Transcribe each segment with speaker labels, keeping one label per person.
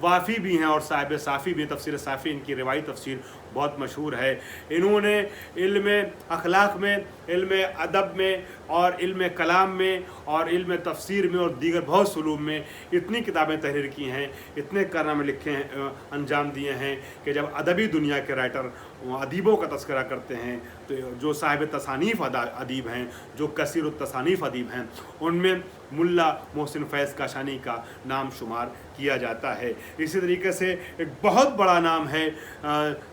Speaker 1: وافی بھی ہیں اور صاحب صافی بھی ہیں. تفسیر صافی ان کی روایتی تفسیر بہت مشہور ہے. انہوں نے علم اخلاق میں، علم ادب میں اور علم کلام میں اور علم تفسیر میں اور دیگر بہت علوم میں اتنی کتابیں تحریر کی ہیں، اتنے کارنامے لکھے ہیں، انجام دیے ہیں کہ جب ادبی دنیا کے رائٹر ادیبوں کا تذکرہ کرتے ہیں تو جو صاحب تصانیف ادیب ہیں، جو کثیر التصانیف ادیب ہیں، ان میں ملا محسن فیض کاشانی کا نام شمار کیا جاتا ہے. اسی طریقے سے ایک بہت بڑا نام ہے،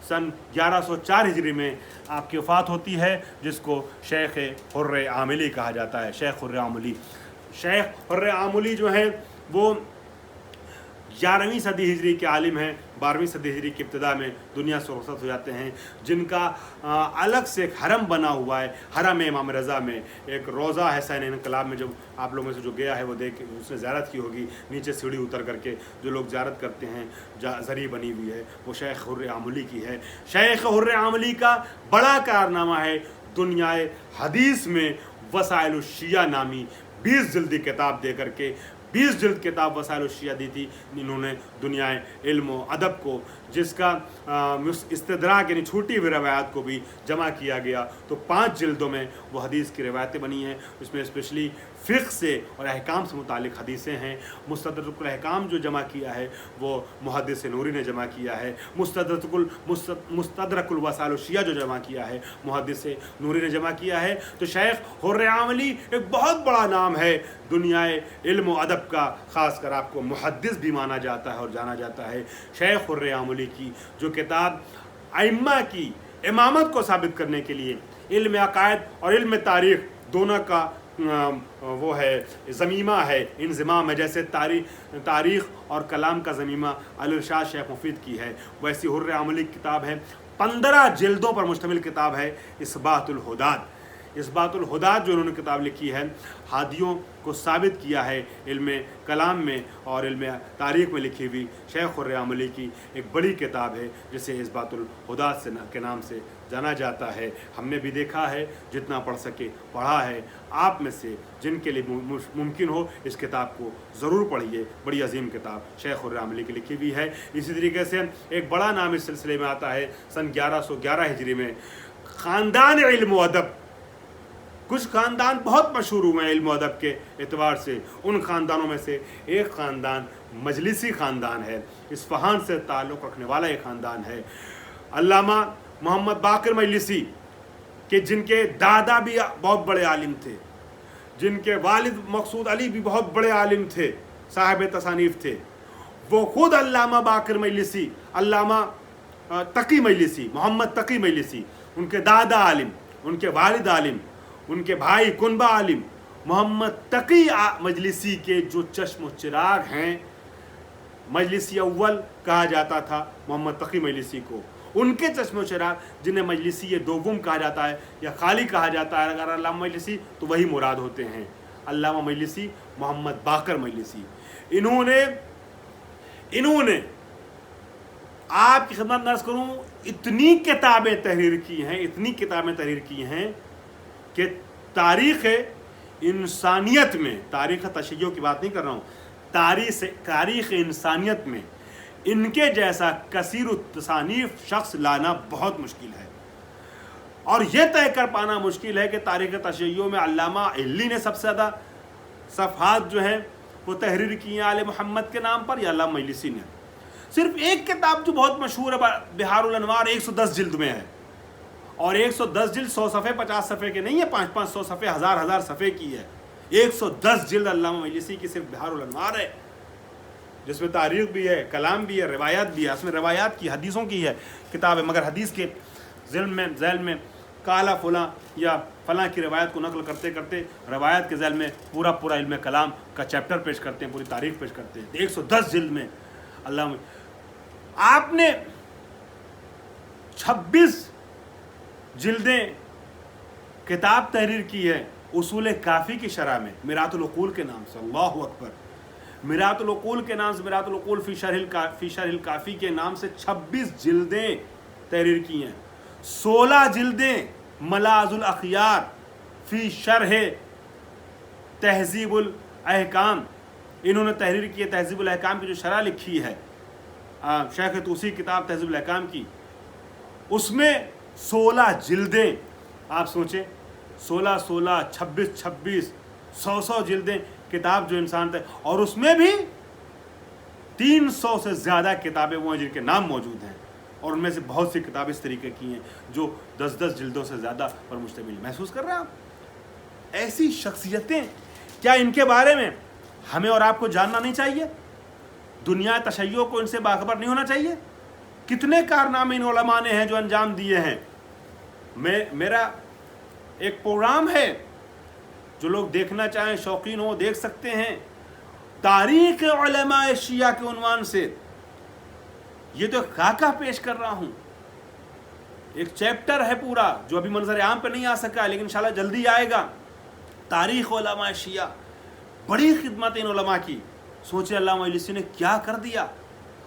Speaker 1: سن 1104 ہجری میں آپ کی وفات ہوتی ہے، جس کو شیخ حر عاملی کہا جاتا ہے. شیخ حر عاملی، شیخ حر عاملی جو ہیں وہ 11ویں صدی ہجری کے عالم ہیں. 12ویں صدی ہجری کی ابتدا میں دنیا سے رخصت ہو جاتے ہیں، جن کا الگ سے ایک حرم بنا ہوا ہے. حرم امام رضا میں ایک روضہ ہے سین انقلاب میں، جب آپ لوگوں میں سے جو گیا ہے وہ دیکھ اس نے زیارت کی ہوگی، نیچے سیڑھی اتر کر کے جو لوگ زیارت کرتے ہیں زری بنی ہوئی ہے، وہ شیخ حر عاملی کی ہے. شیخ حر عاملی کا بڑا کارنامہ ہے دنیا حدیث میں وسائل الشیعہ نامی 20 جلدی کتاب دے کر کے، 20 جلد کتاب وسائل الشیعہ دی تھی انہوں نے دنیا علم و ادب کو، جس کا استدراک یعنی چھوٹی ہوئی روایات کو بھی جمع کیا گیا تو 5 جلدوں میں وہ حدیث کی روایتیں بنی ہیں. اس میں اسپیشلی فقہ سے اور احکام سے متعلق حدیثیں ہیں. مستدرک الاحکام جو جمع کیا ہے وہ محدث نوری نے جمع کیا ہے. مستدرک الوسائل الشیعہ جو جمع کیا ہے محدث نوری نے جمع کیا ہے. تو شیخ حر عاملی ایک بہت بڑا نام ہے دنیا علم و ادب کا، خاص کر آپ کو محدث بھی مانا جاتا ہے اور جانا جاتا ہے. شیخ حر عاملی کی جو کتاب ائمہ کی امامت کو ثابت کرنے کے لیے علم عقائد اور علم تاریخ دونوں کا وہ ہے زمیمہ ہے، انضمام ہے. جیسے تاریخ اور کلام کا زمیمہ الارشاد شیخ مفید کی ہے، ویسی حر عاملی کی کتاب ہے. 15 جلدوں پر مشتمل کتاب ہے اثبات الحداد. اثبات الحداد جو انہوں نے کتاب لکھی ہے، ہادیوں کو ثابت کیا ہے علم کلام میں اور علم تاریخ میں لکھی ہوئی شیخ حر عاملی کی ایک بڑی کتاب ہے جسے اثبات الحداد کے نام سے جانا جاتا ہے. ہم نے بھی دیکھا ہے، جتنا پڑھ سکے پڑھا ہے. آپ میں سے جن کے لیے ممکن ہو اس کتاب کو ضرور پڑھیے. بڑی عظیم کتاب شیخ حر عاملی کی لکھی ہوئی ہے. اسی طریقے سے ایک بڑا نام اس سلسلے میں آتا ہے سن 1111 ہجری میں خاندان علم و ادب. کچھ خاندان بہت مشہور ہوئے ہیں علم و ادب کے اعتبار سے. ان خاندانوں میں سے ایک خاندان مجلسی خاندان ہے، اصفہان سے تعلق رکھنے والا ایک خاندان ہے. علامہ محمد باقر مجلسی کہ جن کے دادا بھی بہت بڑے عالم تھے، جن کے والد مقصود علی بھی بہت بڑے عالم تھے، صاحب تصانیف تھے. وہ خود علامہ باقر مجلسی، علامہ تقی مجلسی، محمد تقی مجلسی، ان کے دادا عالم، ان کے والد عالم، ان کے بھائی کنبہ عالم. محمد تقی مجلسی کے جو چشم و چراغ ہیں، مجلسی اول کہا جاتا تھا محمد تقی مجلسی کو. ان کے چشم و چراغ جنہیں مجلسی دوم کہا جاتا ہے یا خالی کہا جاتا ہے اگر علامہ مجلسی تو وہی مراد ہوتے ہیں. علامہ مجلسی محمد باقر مجلسی، انہوں نے آپ کی خدمت نرس کروں اتنی کتابیں تحریر کی ہیں کہ تاریخ انسانیت میں، تاریخ تشیع کی بات نہیں کر رہا ہوں، تاریخ انسانیت میں ان کے جیسا کثیر التصانیف شخص لانا بہت مشکل ہے. اور یہ طے کر پانا مشکل ہے کہ تاریخ تشیع میں علامہ علی نے سب سے زیادہ صفحات جو ہیں وہ تحریر کی ہیں آل محمد کے نام پر یا علامہ مجلسی نے. صرف ایک کتاب جو بہت مشہور ہے بہار الانوار 110 جلد میں ہے، اور 110 جلد 100 صفحے 50 صفحے کے نہیں ہے، 500 صفحے 1000 صفحے کی ہے. 110 جلد علامہ مجلسی کی صرف بہار الانوار ہے، جس میں تاریخ بھی ہے، کلام بھی ہے، روایات بھی ہے. اس میں روایات کی، حدیثوں کی ہے کتاب ہے، مگر حدیث کے ذیل میں کالا فلاں یا فلاں کی روایت کو نقل کرتے کرتے روایت کے ذیل میں پورا علم کلام کا چیپٹر پیش کرتے ہیں، پوری تاریخ پیش کرتے ہیں. 110 جلد میں آپ نے 26 جلدیں کتاب تحریر کی ہے اصول کافی کی شرح میں میرات العقول کے نام سے. اللہ اکبر! میرات العقول کے نام سے، میرات العقول فی شرح الکافی کے نام سے 26 جلدیں تحریر کی ہیں. 16 جلدیں ملاذ الاخیار فی شرح تہذیب الاحکام انہوں نے تحریر کی ہے. تہذیب الاحکام کی جو شرح لکھی ہے شیخ طوسی کتاب تہذیب الاحکام کی، اس میں 16 جلدیں، آپ سوچیں 16 26 100 جلدیں کتاب جو انسان تھے، اور اس میں بھی 300 سے زیادہ کتابیں وہ ہیں جن کے نام موجود ہیں، اور ان میں سے بہت سی کتابیں اس طریقے کی ہیں جو 10 جلدوں سے زیادہ پر مشتمل۔ محسوس کر رہے ہیں آپ ایسی شخصیتیں؟ کیا ان کے بارے میں ہمیں اور آپ کو جاننا نہیں چاہیے؟ دنیا تشیع کو ان سے باخبر نہیں ہونا چاہیے؟ کتنے کارنامے ان علماء نے ہیں جو انجام دیے ہیں۔ میرا ایک پروگرام ہے، جو لوگ دیکھنا چاہیں شوقین ہو دیکھ سکتے ہیں، تاریخ علماء شیعہ کے عنوان سے۔ یہ تو خاکہ پیش کر رہا ہوں، ایک چیپٹر ہے پورا جو ابھی منظر عام پہ نہیں آ سکا، لیکن انشاءاللہ جلدی آئے گا۔ تاریخ علماء شیعہ، بڑی خدمت ان علماء کی۔ سوچے علامہ مجلسی نے کیا کر دیا۔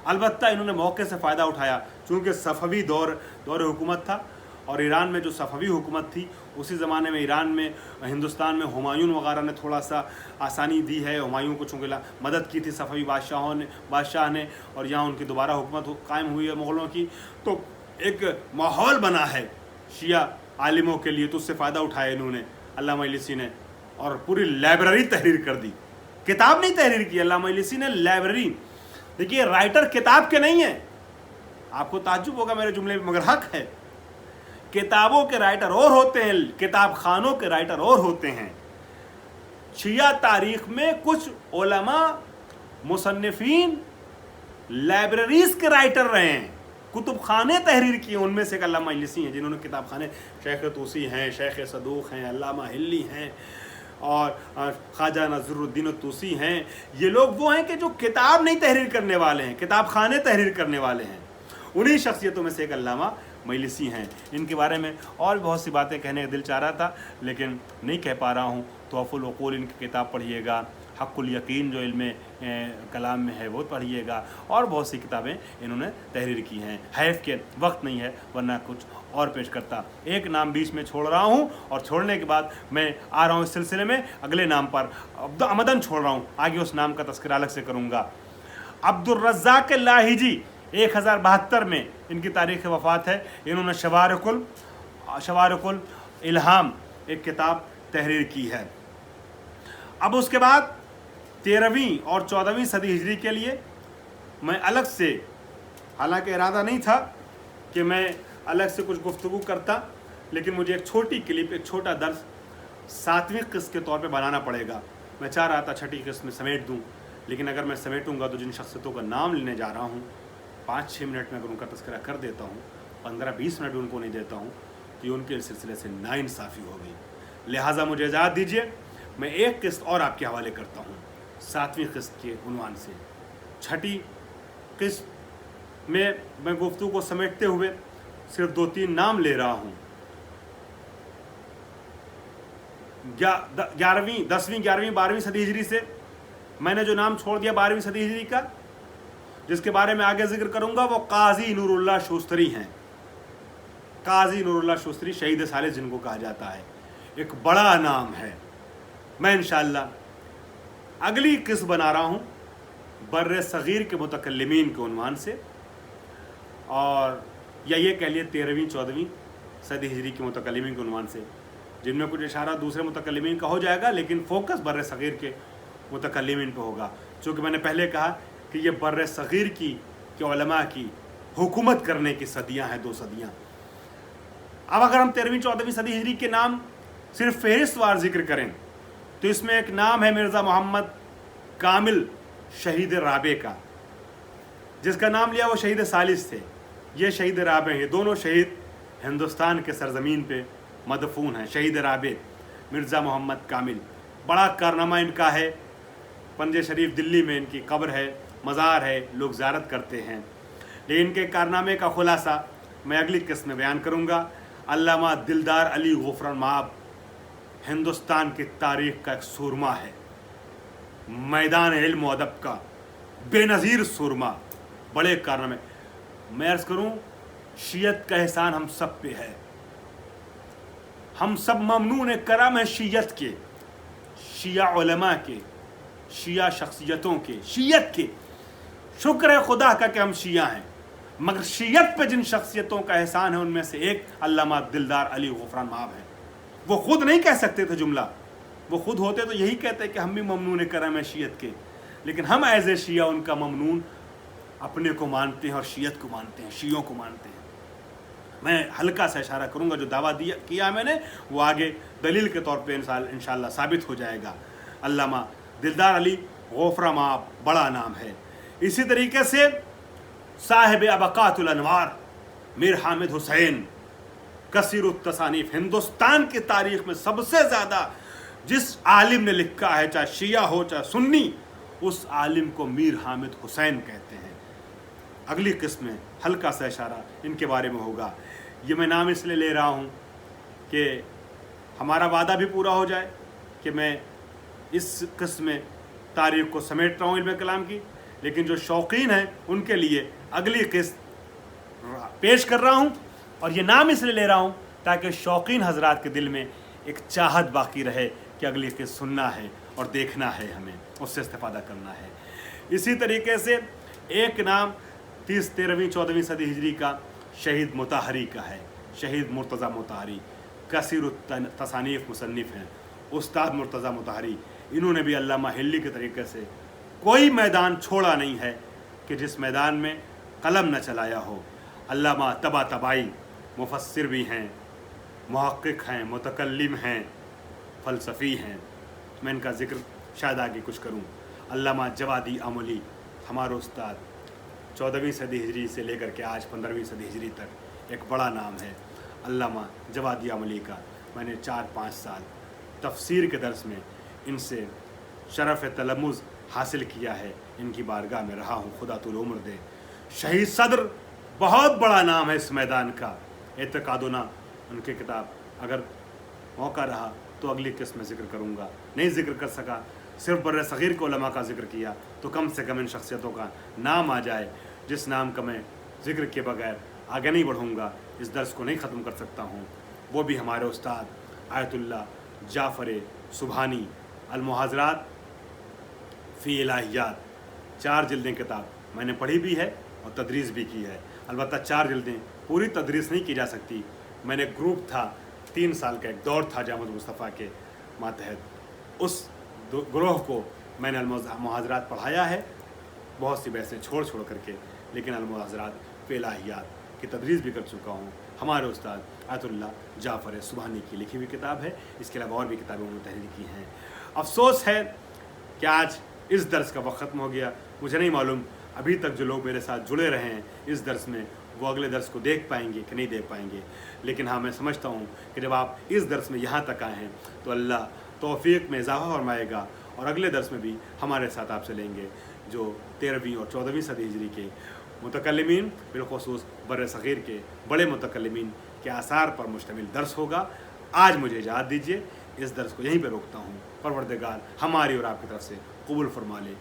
Speaker 1: البتہ انہوں نے موقع سے فائدہ اٹھایا، چونکہ صفوی دور حکومت تھا، اور ایران میں جو صفوی حکومت تھی اسی زمانے میں ایران میں ہندوستان میں ہمایوں وغیرہ نے تھوڑا سا آسانی دی ہے۔ ہمایوں کو چونکہ مدد کی تھی صفوی بادشاہ نے، اور یہاں ان کی دوبارہ حکومت قائم ہوئی ہے مغلوں کی، تو ایک ماحول بنا ہے شیعہ عالموں کے لیے، تو اس سے فائدہ اٹھایا انہوں نے علامہ مجلسی نے، اور پوری لائبریری تحریر کر دی۔ کتاب نہیں تحریر کی، علامہ مجلسی نے لائبریری۔ دیکھیے رائٹر کتاب کے نہیں ہیں، آپ کو تعجب ہوگا میرے جملے میں مگر حق ہے، کتابوں کے رائٹر اور ہوتے ہیں، کتاب خانوں کے رائٹر اور ہوتے ہیں۔ شیعہ تاریخ میں کچھ علماء مصنفین لائبریریز کے رائٹر رہے ہیں، کتب خانے تحریر کیے، ان میں سے ایک علامہ مجلسی ہیں جنہوں نے کتاب خانے، شیخ طوسی ہیں، شیخ صدوق ہیں، علامہ حلی ہیں، اور خواجہ نصر الدین الطوسی ہیں۔ یہ لوگ وہ ہیں کہ جو کتاب نہیں تحریر کرنے والے ہیں، کتاب خانے تحریر کرنے والے ہیں۔ انہی شخصیتوں میں سے ایک علامہ مجلسی ہیں۔ ان کے بارے میں اور بہت سی باتیں کہنے کا دل چاہ رہا تھا، لیکن نہیں کہہ پا رہا ہوں۔ تحف العقول ان کی کتاب پڑھیے گا، حق الیقین جو علم کلام میں ہے وہ پڑھیے گا، اور بہت سی کتابیں انہوں نے تحریر کی ہیں۔ حیف کہ وقت نہیں ہے، ورنہ کچھ اور پیش کرتا۔ ایک نام بیچ میں چھوڑ رہا ہوں، اور چھوڑنے کے بعد میں آ رہا ہوں اس سلسلے میں اگلے نام پر، عمدن چھوڑ رہا ہوں، آگے اس نام کا تذکرہ الگ سے کروں گا۔ عبد الرزاق لاہیجی، 1072 میں ان کی تاریخ وفات ہے۔ انہوں نے شوارق الالہام ایک کتاب تحریر کی ہے۔ اب اس کے بعد 13ویں اور 14ویں صدی ہجری کے لیے میں الگ سے، حالانکہ ارادہ نہیں تھا کہ میں الگ سے کچھ گفتگو کرتا، لیکن مجھے ایک چھوٹی کلپ، ایک چھوٹا درس 7ویں قسط کے طور پہ بنانا پڑے گا۔ میں چاہ رہا تھا 6ٹھی قسط میں سمیٹ دوں، لیکن اگر میں سمیٹوں گا تو جن شخصیتوں کا نام لینے جا رہا ہوں 5-6 منٹ میں اگر ان کا تذکرہ کر دیتا ہوں، 15-20 منٹ ان کو نہیں دیتا ہوں، تو یہ ان کے سلسلے سے ناانصافی ہو گئی۔ لہٰذا مجھے اجازت دیجیے، میں ایک قسط اور آپ کے حوالے کرتا ہوں 7ویں قسط کے عنوان سے۔ 6ٹھی قسط میں گفتگو کو سمیٹتے ہوئے صرف 2-3 نام لے رہا ہوں۔ 10ویں 11ویں 12ویں صدی ہجری سے میں نے جو نام چھوڑ دیا 12ویں صدی ہجری کا، جس کے بارے میں آگے ذکر کروں گا، وہ قاضی نور اللہ شوستری ہیں۔ قاضی نور اللہ شوستری، شہید ثالث جن کو کہا جاتا ہے، ایک بڑا نام ہے۔ میں انشاءاللہ اگلی قسط بنا رہا ہوں بر صغیر کے متکلمین کے عنوان سے، اور یا یہ کہہ لیے 13ویں 14ویں صدی ہجری کے متکلمین کے عنوان سے، جن میں کچھ اشارہ دوسرے متکلمین کا ہو جائے گا، لیکن فوکس بر صغیر کے متکلمین پہ ہوگا، چونکہ میں نے پہلے کہا کہ یہ بر صغیر کی علماء کی حکومت کرنے کی صدیاں ہیں، 2 صدیاں۔ اب اگر ہم 13ویں 14ویں صدی ہجری کے نام صرف فہرست وار ذکر کریں تو اس میں ایک نام ہے مرزا محمد کامل شہید رابع کا، جس کا نام لیا وہ شہید ثالث تھے، یہ شہید رابع ہیں۔ یہ دونوں شہید ہندوستان کے سرزمین پہ مدفون ہیں۔ شہید رابع مرزا محمد کامل، بڑا کارنامہ ان کا ہے۔ پنجے شریف دلی میں ان کی قبر ہے، مزار ہے، لوگ زیارت کرتے ہیں، لیکن ان کے کارنامے کا خلاصہ میں اگلی قسط میں بیان کروں گا۔ علامہ دلدار علی غفران مآب ہندوستان کی تاریخ کا ایک سورما ہے، میدان علم و ادب کا بے نظیر سورما، بڑے کارنامے۔ میں عرض کروں، شیعت کا احسان ہم سب پہ ہے، ہم سب ممنون کرم ہیں شیعت کے، شیعہ علماء کے، شیعہ شخصیتوں کے، شیعت کے۔ شکر ہے خدا کا کہ ہم شیعہ ہیں، مگر شیعت پہ جن شخصیتوں کا احسان ہے ان میں سے ایک علامہ دلدار علی غفران مآب ہے۔ وہ خود نہیں کہہ سکتے تھے جملہ، وہ خود ہوتے تو یہی کہتے کہ ہم بھی ممنون کرم ہیں شیعت کے، لیکن ہم ایز اے شیعہ ان کا ممنون اپنے کو مانتے ہیں اور شیعت کو مانتے ہیں، شیعوں کو مانتے ہیں۔ میں ہلکا سا اشارہ کروں گا، جو دعویٰ کیا میں نے وہ آگے دلیل کے طور پہ انشاءاللہ ثابت ہو جائے گا۔ علامہ دلدار علی غفران مآب بڑا نام ہے۔ اسی طریقے سے صاحب ابقات الانوار میر حامد حسین، کثیر التصانیف، ہندوستان کی تاریخ میں سب سے زیادہ جس عالم نے لکھا ہے، چاہے شیعہ ہو چاہے سنی، اس عالم کو میر حامد حسین کہتے ہیں۔ اگلی قسم میں ہلکا سا اشارہ ان کے بارے میں ہوگا۔ یہ میں نام اس لیے لے رہا ہوں کہ ہمارا وعدہ بھی پورا ہو جائے کہ میں اس قسم میں تاریخ کو سمیٹ رہا ہوں علم کلام کی، لیکن جو شوقین ہیں ان کے لیے اگلی قسط پیش کر رہا ہوں، اور یہ نام اس لیے لے رہا ہوں تاکہ شوقین حضرات کے دل میں ایک چاہت باقی رہے کہ اگلی قسط سننا ہے اور دیکھنا ہے، ہمیں اس سے استفادہ کرنا ہے۔ اسی طریقے سے ایک نام 30، 13ویں 14ویں صدی ہجری کا شہید مطہری کا ہے، شہید مرتضیٰ مطہری، کثیر التصانیف مصنف ہیں، استاد مرتضیٰ مطہری۔ انہوں نے بھی علامہ ہلی کے طریقے سے کوئی میدان چھوڑا نہیں ہے کہ جس میدان میں قلم نہ چلایا ہو۔ علامہ طباطبائی مفسر بھی ہیں، محقق ہیں، متکلم ہیں، فلسفی ہیں۔ میں ان کا ذکر شاید آگے کچھ کروں۔ علامہ جوادی املی ہمارے استاد، 14ویں صدی ہجری سے لے کر کے آج 15ویں صدی ہجری تک ایک بڑا نام ہے علامہ جوادی املی کا۔ میں نے 4-5 سال تفسیر کے درس میں ان سے شرف تلمذ حاصل کیا ہے، ان کی بارگاہ میں رہا ہوں، خدا طول عمر دے۔ شہید صدر بہت بڑا نام ہے اس میدان کا، اعتقادنا، ان کی کتاب اگر موقع رہا تو اگلی قسط میں ذکر کروں گا، نہیں ذکر کر سکا، صرف بر صغیر کے علماء کا ذکر کیا تو کم سے کم ان شخصیتوں کا نام آ جائے، جس نام کا میں ذکر کے بغیر آگے نہیں بڑھوں گا، اس درس کو نہیں ختم کر سکتا ہوں۔ وہ بھی ہمارے استاد آیت اللہ جعفر سبحانی، المحاضرات فی الہیات، 4 جلدیں کتاب میں نے پڑھی بھی ہے اور تدریس بھی کی ہے۔ البتہ 4 جلدیں پوری تدریس نہیں کی جا سکتی، میں نے گروپ تھا، 3 سال کا ایک دور تھا جامعہ مصطفیٰ کے ماتحت، اس گروہ کو میں نے المحاضرات پڑھایا ہے، بہت سی بحثیں چھوڑ کر کے، لیکن المحاضرات فی الہیات کی تدریس بھی کر چکا ہوں۔ ہمارے استاد آیت اللہ جعفر سبحانی کی لکھی ہوئی کتاب ہے، اس کے علاوہ اور بھی کتابیں انہوں نے تحریر کی ہیں۔ افسوس ہے کہ آج اس درس کا وقت ختم ہو گیا۔ مجھے نہیں معلوم ابھی تک جو لوگ میرے ساتھ جڑے رہے ہیں اس درس میں وہ اگلے درس کو دیکھ پائیں گے کہ نہیں دیکھ پائیں گے، لیکن ہاں میں سمجھتا ہوں کہ جب آپ اس درس میں یہاں تک آئے ہیں تو اللہ توفیق میں اضافہ فرمائے گا، اور اگلے درس میں بھی ہمارے ساتھ آپ سے لیں گے جو 13ویں اور 14ویں صدی ہجری کے متکلمین، بالخصوص بر صغیر کے بڑے متکلمین کے آثار پر مشتمل درس ہوگا۔ آج مجھے اجازت دیجیے، اس درس کو یہیں پہ روکتا ہوں۔ پروردگار ہماری اور آپ کی طرف سے قبول فرما لے۔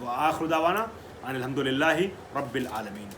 Speaker 1: وآخر دعوانا ان الحمدللہ رب العالمین۔